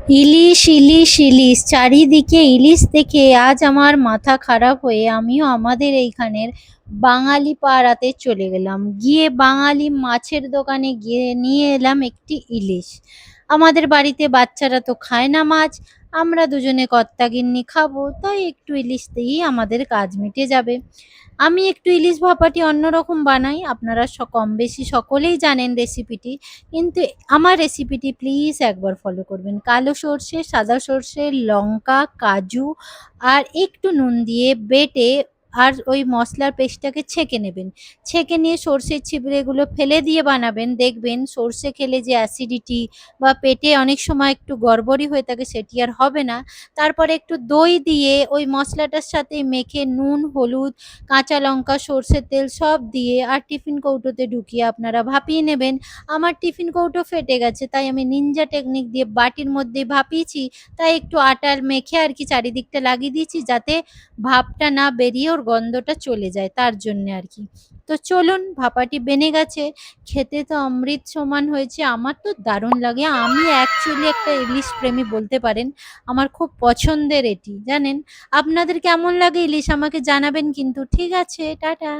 ইলিশ ইলিশ ইলিশ, চারিদিকে ইলিশ দেখে আজ আমার মাথা খারাপ হয়ে আমিও আমাদের এইখানের বাঙালি পাড়াতে চলে গেলাম। গিয়ে বাঙালি মাছের দোকানে গিয়ে নিয়ে এলাম একটি ইলিশ। আমাদের বাড়িতে বাচ্চারা তো খায় না মাছ, আমরা দুজনে কর্তাগিন্নি খাবো, তাই একটু ইলিশ দিয়েই আমাদের কাজ মিটে যাবে। আমি একটু ইলিশ ভাপাটি অন্যরকম বানাই, আপনারা কম বেশি সকলেই জানেন রেসিপিটি, কিন্তু আমার রেসিপিটি প্লিজ একবার ফলো করবেন। কালো সর্ষে, সাদা সর্ষে, লঙ্কা, কাজু আর একটু নুন দিয়ে বেটে আর ওই মশলার পেস্টটাকে ছেঁকে নেবেন। ছেঁকে নিয়ে সর্ষের ছিবড়েগুলো ফেলে দিয়ে বানাবেন, দেখবেন সর্ষে খেলে যে অ্যাসিডিটি বা পেটে অনেক সময় একটু গড়বড়ি হয়ে থাকে সেটি আর হবে না। তারপরে একটু দই দিয়ে ওই মশলাটার সাথে মেখে নুন, হলুদ, কাঁচা লঙ্কা, সর্ষের তেল সব দিয়ে আর টিফিন কৌটোতে ঢুকিয়ে আপনারা ভাপিয়ে নেবেন। আমার টিফিন কৌটো ফেটে গেছে, তাই আমি নিনজা টেকনিক দিয়ে বাটির মধ্যেই ভাপিয়েছি। তাই একটু আটার মেখে আর কি চারিদিকটা লাগিয়ে দিয়েছি, যাতে ভাপটা না বেরিয়ে ওর গন্ধটা চলে যায়, তার জন্যে আর কি। তো চলুন, ভাপাটি বেনে গেছে। খেতে তো অমৃত সমান হয়েছে, আমার তো দারুণ লাগে। আমি অ্যাকচুয়ালি একটা ইলিশ প্রেমী বলতে পারেন। আমার খুব পছন্দের এটি, জানেন। আপনাদের কেমন লাগে ইলিশ আমাকে জানাবেন কিন্তু। ঠিক আছে, টাটা।